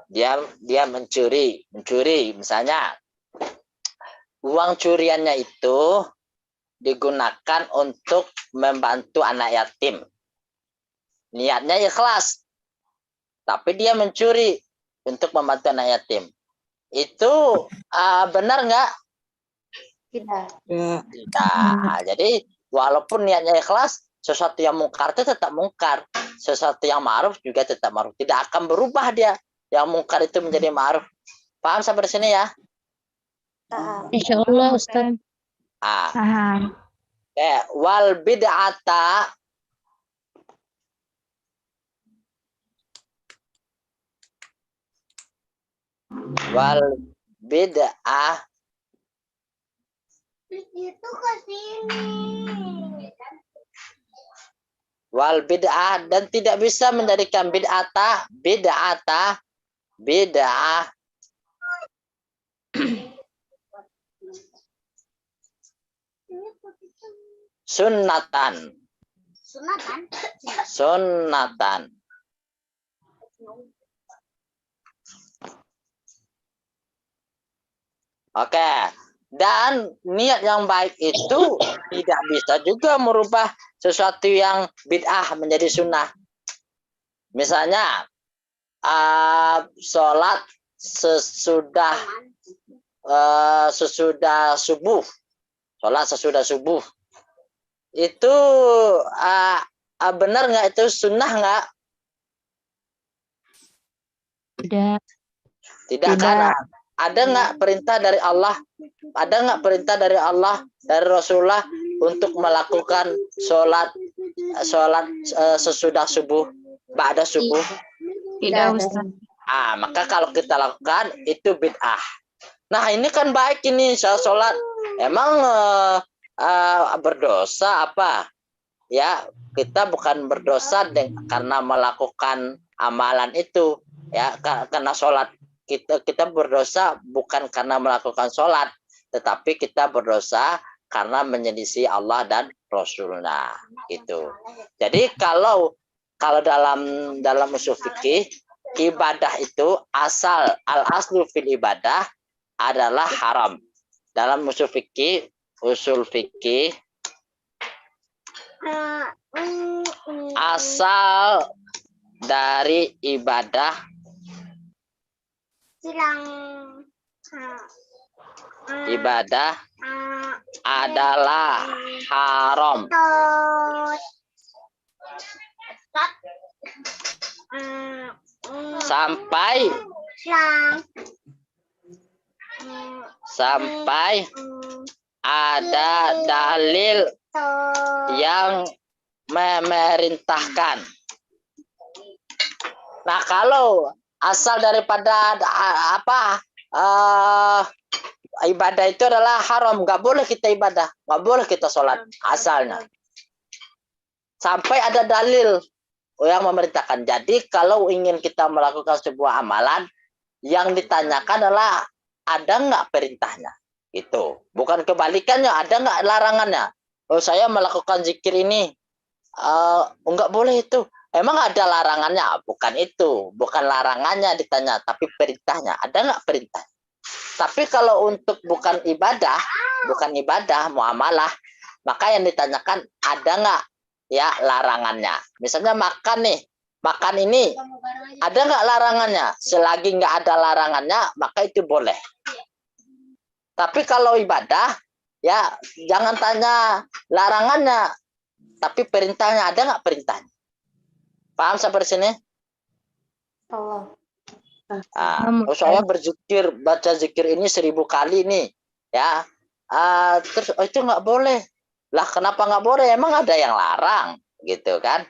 dia mencuri misalnya, uang curiannya itu digunakan untuk membantu anak yatim, niatnya ikhlas, tapi dia mencuri untuk membantu anak yatim, itu benar nggak? Tidak. Ya. Tidak. Jadi walaupun niatnya ikhlas, sesuatu yang mungkar itu tetap mungkar, sesuatu yang ma'ruf juga tetap ma'ruf, tidak akan berubah dia. Yang mungkar itu menjadi ma'ruf. Paham sampai di sini ya? Paham. Insyaallah Ustaz. Paham. Wal bid'ata wal bid'ah wal bid'ah, dan tidak bisa menjadikan bid'ah sunnatan. Oke. Dan niat yang baik itu tidak bisa juga merubah sesuatu yang bid'ah menjadi sunnah. Misalnya sholat sesudah subuh, itu benar nggak, itu sunnah nggak? Tidak. Tidak, kan? Ada nggak perintah dari Allah? Ada nggak perintah dari Allah, dari Rasulullah untuk melakukan sholat sesudah subuh, ba'da subuh? Tidak Ustaz. Maka kalau kita lakukan itu bid'ah. Nah ini kan baik ini, sholat. Emang berdosa apa? Ya, kita bukan berdosa karena melakukan amalan itu. Ya, karena sholat. Kita berdosa bukan karena melakukan sholat, tetapi kita berdosa karena menyelisih Allah dan Rasulnya, gitu. Jadi kalau dalam usul fikih, ibadah itu al-aslu fil ibadah adalah haram. Dalam usul fikih asal dari ibadah adalah haram sampai ada dalil yang memerintahkan. Nah, kalau asal daripada ibadah itu adalah haram, nggak boleh kita ibadah, nggak boleh kita sholat asalnya, sampai ada dalil yang memerintahkan. Jadi kalau ingin kita melakukan sebuah amalan, yang ditanyakan adalah ada nggak perintahnya, itu bukan kebalikannya, ada nggak larangannya. Oh, saya melakukan zikir ini, nggak boleh itu. Emang ada larangannya? Bukan itu, bukan larangannya ditanya, tapi perintahnya. Ada nggak perintah? Tapi kalau untuk bukan ibadah muamalah, maka yang ditanyakan ada nggak ya larangannya. Misalnya makan nih, makan ini ada nggak larangannya? Selagi nggak ada larangannya, maka itu boleh. Tapi kalau ibadah, ya jangan tanya larangannya, tapi perintahnya ada nggak perintahnya? Paham sampai sini? Allah. Saya berzikir, baca zikir ini 1000 kali nih, ya. Terus itu nggak boleh. Lah kenapa nggak boleh? Emang ada yang larang, gitu kan?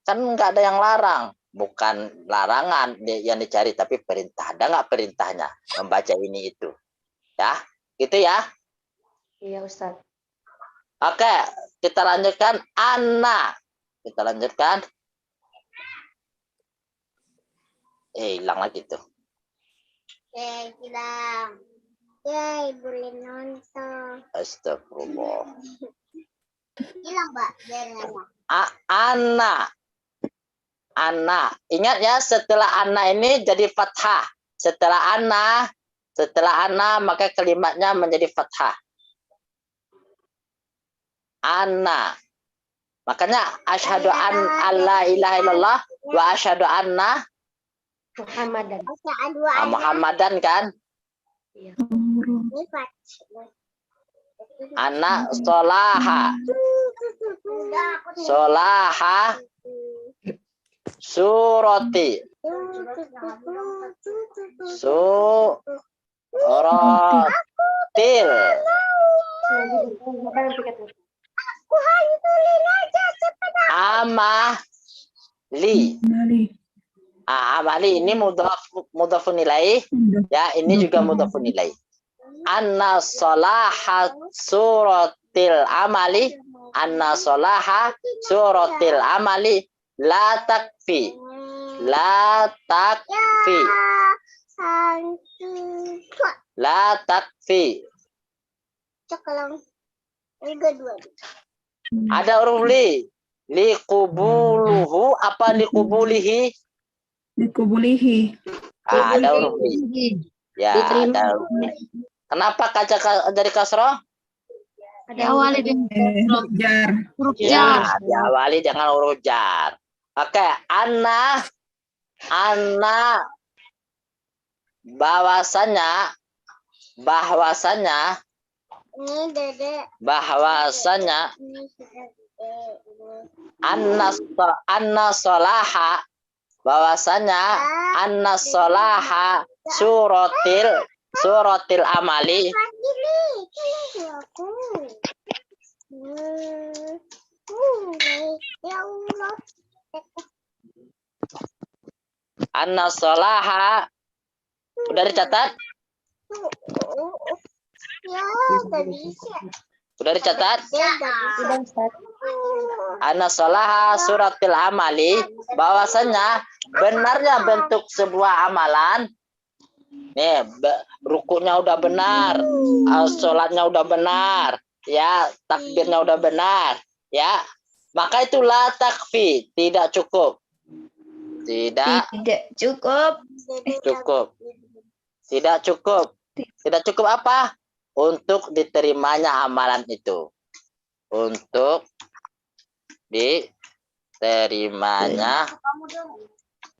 Kan nggak ada yang larang. Bukan larangan yang dicari, tapi perintah. Ada nggak perintahnya membaca ini itu? Ya, gitu ya. Iya Ustadz. Oke, kita lanjutkan. Ana. Kita lanjutkan. Hilang lagi tuh. Hilang. Yay, boleh nonton. Astagfirullah. Hilang, Mbak. Ana. Ana. Ingat ya, setelah ana ini jadi fathah. Setelah ana, maka kalimatnya menjadi fathah. Ana. Makanya asyhadu an alla ilaha illallah wa asyhadu anna Muhammadan. Muhammadan kan? Iya. Ana solaha. Solaha surati. Suratil. Amali. Amali ini mudhafun ilaih. Ya, ini juga mudhafun ilaih. Anna salaha suratil amali. Anna salaha suratil amali la takfi. La takfi. La takfi. Ada huruf li. Liqubuluhu apa liqubulihi? Dikubulihi. Ada huruf li. Ya, ada huruf li. Kenapa kaca dari kasroh? Diawali dengan Jar. huruf Ya, jar. diawali dengan huruf jar. Oke, Anna bahwasanya Ini Dede. bahwasanya Ini sudah anna solaha bahwasanya anna solaha suratil amali Ya Allah. anna solaha udah dicatat? Ya, gak bisa. Udah dicatat? Udah, Ustaz. Anna solaha suratil amali bahwasanya benarnya bentuk sebuah amalan. Nih, rukunya udah benar, sholatnya udah benar, ya, takbirnya udah benar, ya. Maka itu la takfi, tidak cukup. Tidak cukup. cukup. Tidak cukup. Tidak cukup apa? Untuk diterimanya amalan itu. Untuk diterimanya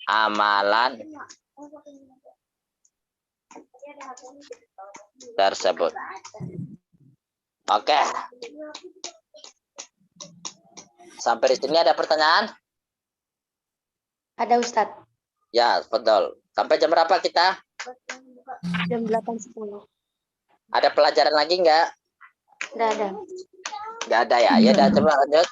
amalan tersebut. Oke. Sampai di sini ada pertanyaan? Ada Ustaz. Ya, betul. Sampai jam berapa kita? Jam 8.10. Ada pelajaran lagi nggak? Udah ada. Nggak ada ya? Ya udah, coba lanjut.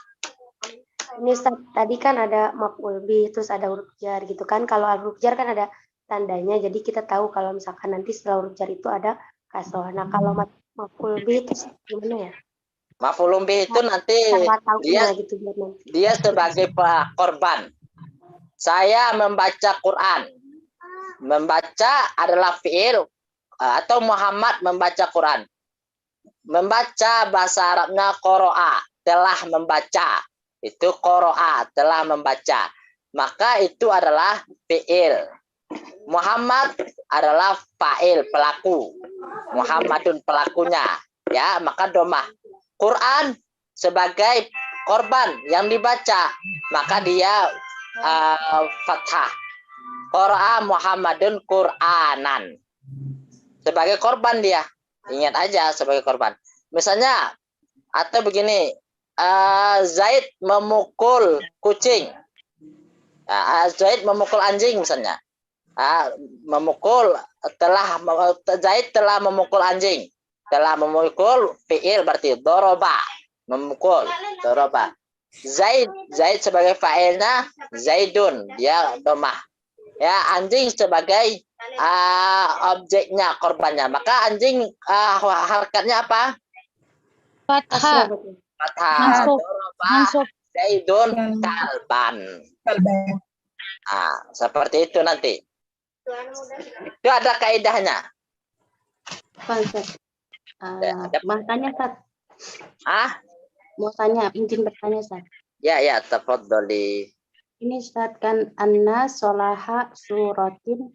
Ini Ustaz, tadi kan ada maf'ul bih, terus ada huruf jar gitu kan. Kalau huruf jar kan ada tandanya, jadi kita tahu kalau misalkan nanti setelah huruf jar itu ada kasroh. Nah, kalau maf'ul bih itu gimana ya? Maf'ulun bih itu nanti Cara taunya dia gitu biar nanti. dia sebagai korban. Saya membaca Quran. Membaca adalah fi'il atau Muhammad membaca Quran. Membaca bahasa Arabnya qoro'a, telah membaca. Itu qoro'a, telah membaca. Maka itu adalah fi'il. Muhammad adalah fa'il, pelaku. Muhammadun pelakunya. Ya, maka domah. Quran sebagai korban yang dibaca. Maka dia fathah. Qara'a Muhammadun Qur'anan. Sebagai korban dia. Ingat aja sebagai korban. Misalnya atau begini, Zaid memukul kucing. Zaid memukul anjing misalnya. Zaid telah memukul anjing. Telah memukul fi'il berarti doroba, memukul, doroba. Zaid sebagai fa'ilnya Zaidun, dia domah. Ya, anjing sebagai objeknya, korbannya. Maka anjing harokatnya apa? Fathah. Fathah. Mansub. Doroba Mansub. Zaidun kalban. Seperti itu nanti. Itu ada kaidahnya. Apa, Ustaz? Mau tanya, Ustaz. Mau tanya, izin bertanya, Ustaz. Ya, tafadholi. Ini Ustaz kan anna solaha surotil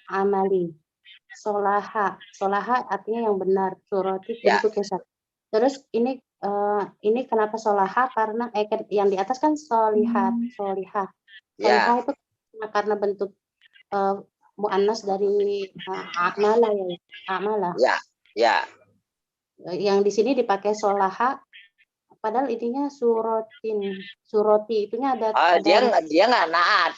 amali. Solaha artinya yang benar, surotil bentuknya Ustaz. Terus ini kenapa solaha? Karena yang di atas kan solihah. Solihah itu karena bentuk muannas dari amala. Ya. Yang di sini dipakai solaha. Padahal intinya suroti itunya ada. Dia nggak naat.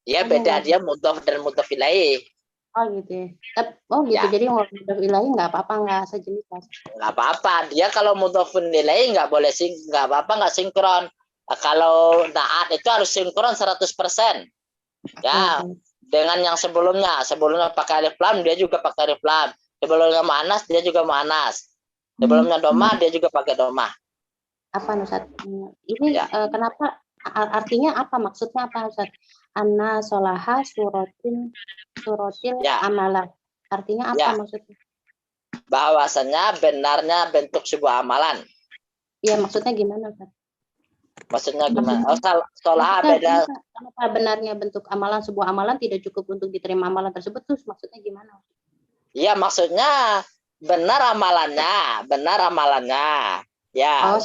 Dia beda, dia mudhof dan mudhof ilaih. Oh gitu ya. Gitu. Ya. Jadi mudhof ilaih nggak apa-apa, nggak sejenis. Nggak apa-apa. Dia kalau mudhofun ilaih nggak boleh nggak apa-apa, nggak sinkron. Kalau naat itu harus sinkron 100%. Ya, dengan yang sebelumnya pakai alif lam, dia juga pakai alif lam. Sebelumnya manas, dia juga manas. Sebelumnya domah, dia juga pakai domah. Apa Ustaz? Ini kenapa? Artinya apa? Maksudnya apa Ustaz? Anna solaha surotil amala. Artinya apa maksudnya? Bahwasanya benarnya bentuk sebuah amalan. Iya, maksudnya gimana Ustaz? Maksudnya gimana? Solaha beda. Kenapa benarnya bentuk amalan, sebuah amalan tidak cukup untuk diterima amalan tersebut? Terus maksudnya gimana? Iya, maksudnya benar amalannya. Ya,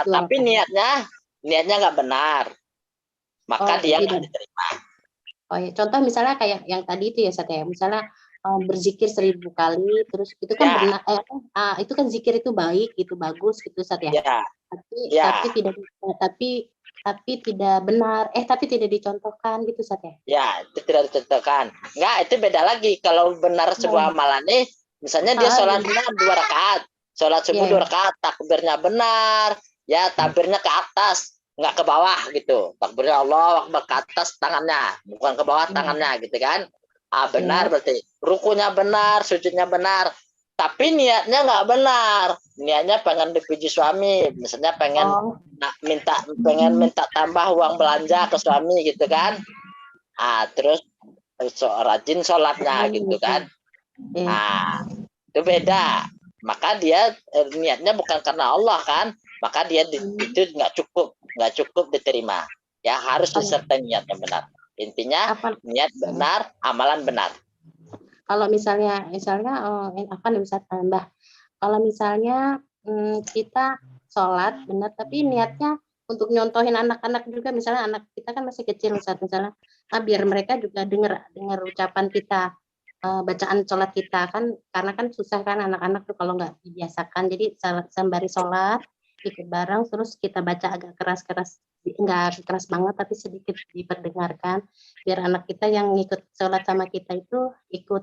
tapi niatnya nggak benar. Maka dia nggak diterima. Oh ya, contoh misalnya kayak yang tadi itu ya, Ustaz ya. Misalnya berzikir 1000 kali, terus itu kan benar, itu kan zikir itu baik, itu bagus, gitu Ustaz ya. Tapi tidak benar, tapi tidak dicontohkan gitu Ustaz ya. Ya, itu tidak dicontohkan. Enggak, itu beda lagi. Kalau benar sebuah amalan nih, misalnya dia sholatnya 2 rakaat, sholat subuh 2 rakaat, takbirnya benar, ya takbirnya ke atas, nggak ke bawah gitu. Takbirnya Allah Akbar ke atas tangannya, bukan ke bawah tangannya gitu kan. Benar berarti. Rukunya benar, sujudnya benar. Tapi niatnya nggak benar. Niatnya pengen dipuji suami, misalnya pengen minta tambah uang belanja ke suami gitu kan. Terus rajin sholatnya gitu kan. Itu beda. Maka dia niatnya bukan karena Allah kan. Maka dia itu nggak cukup diterima. Ya, harus disertai niatnya benar. Intinya niat benar, amalan benar. Kalau misalnya apa nih bisa tambah? Kalau misalnya kita sholat benar, tapi niatnya untuk nyontohin anak-anak juga, misalnya anak kita kan masih kecil Ustaz, misalnya biar mereka juga dengar ucapan kita, bacaan sholat kita kan, karena kan susah kan anak-anak tuh kalau nggak dibiasakan. Jadi sembari sholat ikut bareng, terus kita baca agak keras-keras, nggak keras banget tapi sedikit diperdengarkan, biar anak kita yang ikut sholat sama kita itu ikut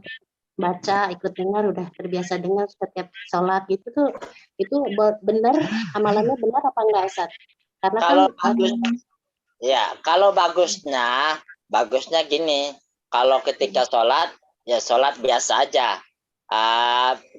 baca, ikut dengar, udah terbiasa dengar setiap sholat gitu tuh. Itu benar, amalannya benar apa enggak Ustaz? Karena kalau bagusnya gini, kalau ketika sholat ya sholat biasa aja.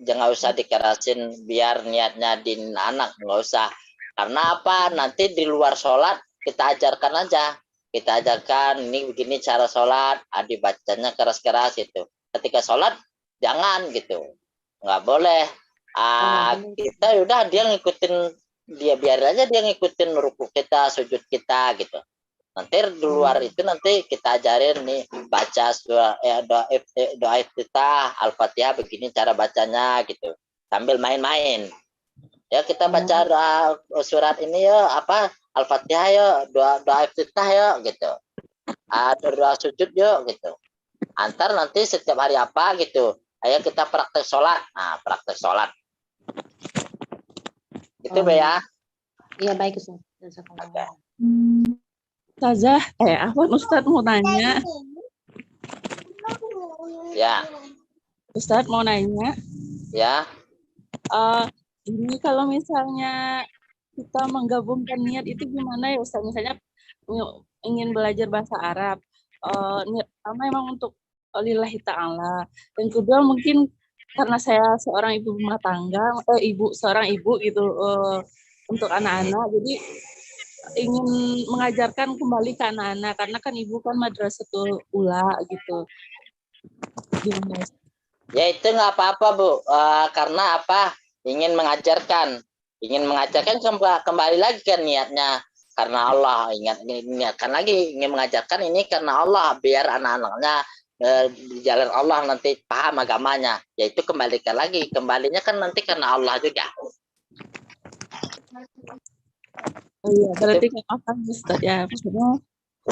Jangan usah dikerasin biar niatnya di anak, nggak usah. Karena apa? Nanti di luar sholat kita ajarkan aja. Kita ajarkan ini begini cara sholat, dibacanya keras-keras gitu. Ketika sholat jangan gitu, nggak boleh. Kita udah dia ngikutin, dia biar aja dia ngikutin ruku kita, sujud kita gitu. Nanti di luar itu nanti kita ajarin nih baca doa iftitah Al-Fatihah begini cara bacanya gitu, sambil main-main. Ya kita baca surat ini ya Al-Fatihah yuk, doa iftitah yuk gitu. Doa sujud yuk gitu. Antar nanti setiap hari apa gitu. Ayo kita praktek sholat. Nah, praktek sholat. Gitu, Be ya. Iya, baik Ustaz. Oke. Ustazah, Afwan Ustadz mau nanya. Ya, Ustadz mau nanya. ya. Ini kalau misalnya kita menggabungkan niat itu gimana ya Ustaz? Misalnya ingin belajar bahasa Arab. Niat pertama emang untuk lillahi ta'ala. Dan kedua mungkin karena saya seorang ibu rumah tangga, seorang ibu gitu untuk anak-anak. Jadi ingin mengajarkan kembali ke anak-anak karena kan ibu kan madrasatul ula gitu. Gimana? Ya itu nggak apa-apa Bu, karena apa? Ingin mengajarkan kembali lagi kan niatnya karena Allah. Niatkan lagi ingin mengajarkan ini karena Allah biar anak-anaknya di jalan Allah nanti paham agamanya. Yaitu kembalinya kan nanti karena Allah juga. Oh iya, berarti nggak apa-apa Ustaz ya. Maksudnya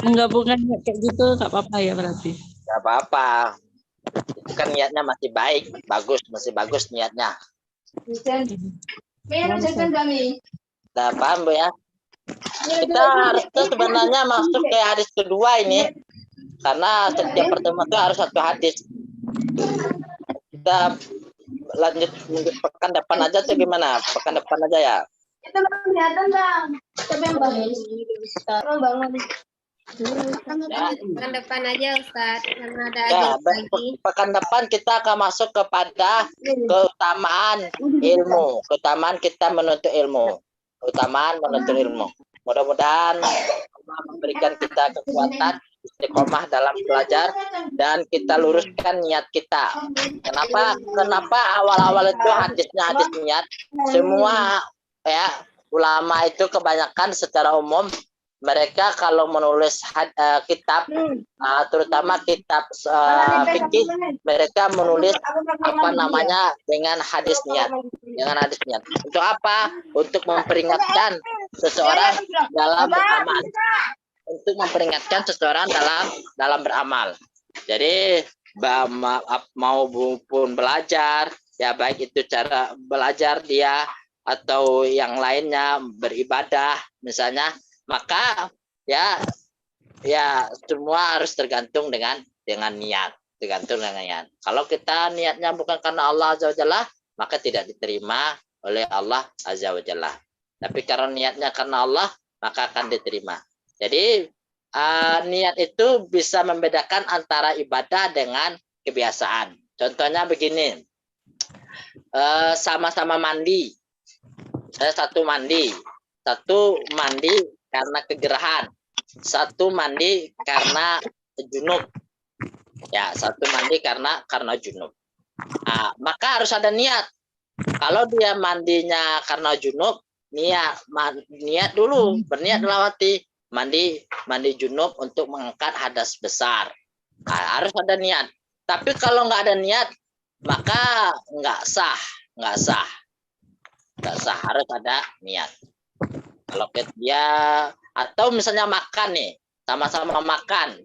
menggabungkan kayak gitu nggak apa-apa ya berarti. Nggak apa-apa. Itu kan niatnya masih baik, masih bagus niatnya. Nah, paham Bu ya? Kita harusnya sebenarnya masuk ke hadis kedua ini. Karena setiap pertemuan itu harus satu hadis. Kita lanjut pekan depan aja atau gimana? Pekan depan aja ya. Itu kelihatan bang. Coba yang bangun. Pekan depan aja Ustaz, karena ada Ya, ajaran lagi. pekan depan kita akan masuk kepada keutamaan ilmu, keutamaan kita menuntut ilmu, keutamaan menuntut ilmu. Mudah-mudahan Allah memberikan kita kekuatan istiqomah dalam belajar dan kita luruskan niat kita. Kenapa awal-awal itu hadis niat? Semua ya ulama itu kebanyakan secara umum mereka kalau menulis kitab, terutama kitab fikih, mereka menulis dengan hadis niat. Untuk apa? Untuk memperingatkan seseorang dalam beramal. Dalam beramal. Jadi maupun belajar, ya baik itu cara belajar dia atau yang lainnya beribadah misalnya. Maka ya semua harus tergantung dengan niat, Kalau kita niatnya bukan karena Allah Azza wa Jalla, maka tidak diterima oleh Allah Azza wa Jalla. Tapi karena niatnya karena Allah, maka akan diterima. Jadi niat itu bisa membedakan antara ibadah dengan kebiasaan. Contohnya begini, sama-sama mandi. Satu mandi karena kegerahan, satu mandi karena junub. Ya, satu mandi karena junub. Maka harus ada niat. Kalau dia mandinya karena junub, niat dulu, berniat dalam hati mandi junub untuk mengangkat hadas besar. Harus ada niat. Tapi kalau nggak ada niat, maka nggak sah. Harus ada niat. Kalau dia atau misalnya makan nih, sama-sama makan.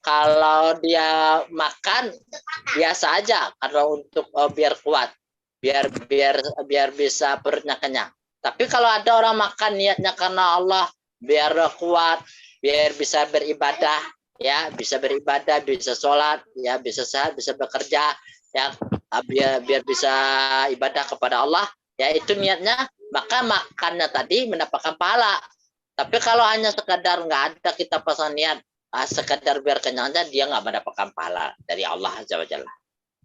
Kalau dia makan biasa aja karena untuk biar kuat, biar bisa perutnya kenyang. Tapi kalau ada orang makan niatnya karena Allah, biar kuat, biar bisa beribadah, ya bisa beribadah, bisa sholat, ya bisa sehat, bisa bekerja, ya biar bisa ibadah kepada Allah, ya itu niatnya. Maka makannya tadi mendapatkan pahala. Tapi kalau hanya sekadar nggak ada kita pasang niat, sekadar biar kenyang aja, dia nggak mendapatkan pahala dari Allah Azza wa Jalla.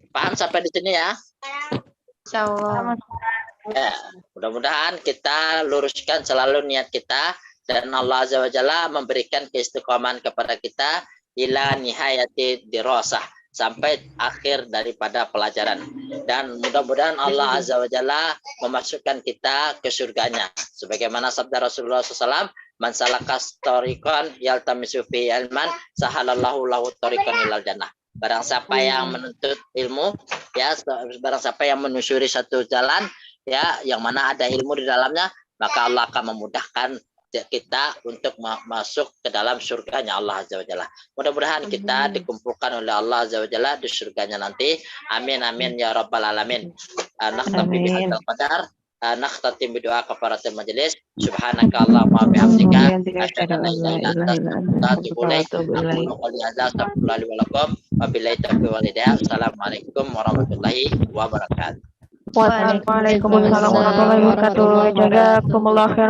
Paham sampai di sini ya? Insyaallah. Ya, mudah-mudahan kita luruskan selalu niat kita dan Allah Azza wa Jalla memberikan keistiqomahan kepada kita ila nihayati dirasah, sampai akhir daripada pelajaran. Dan mudah-mudahan Allah Azza wa Jalla memasukkan kita ke surganya. Sebagaimana sabda Rasulullah SAW, man salakas tariqan yaltamisu fi ilman sahalallahu lahu tariqan ilal jannah. Barang siapa yang menuntut ilmu, ya barang siapa yang menyusuri satu jalan, ya yang mana ada ilmu di dalamnya, maka Allah akan memudahkan kita untuk masuk ke dalam surganya Allah Azza wa Jalla. Mudah-mudahan kita dikumpulkan oleh Allah Azza wa Jalla di surganya nanti. Amin amin ya rabbal alamin. Nakhtafi bihadzal qadar. Nakhtati bidoa kafaratul majelis. Subhanaka Allahumma bihamdika asyhadu an la ilaha illa anta astaghfiruka wa atubu ilaik. Aqulu qouli hadza astaghfirullahi li wa lakum. Wabillahi taufiq wal hidayah. Assalamualaikum warahmatullahi wabarakatuh. Waalaikumsalam warahmatullahi wabarakatuh. Jazakumullah khairan.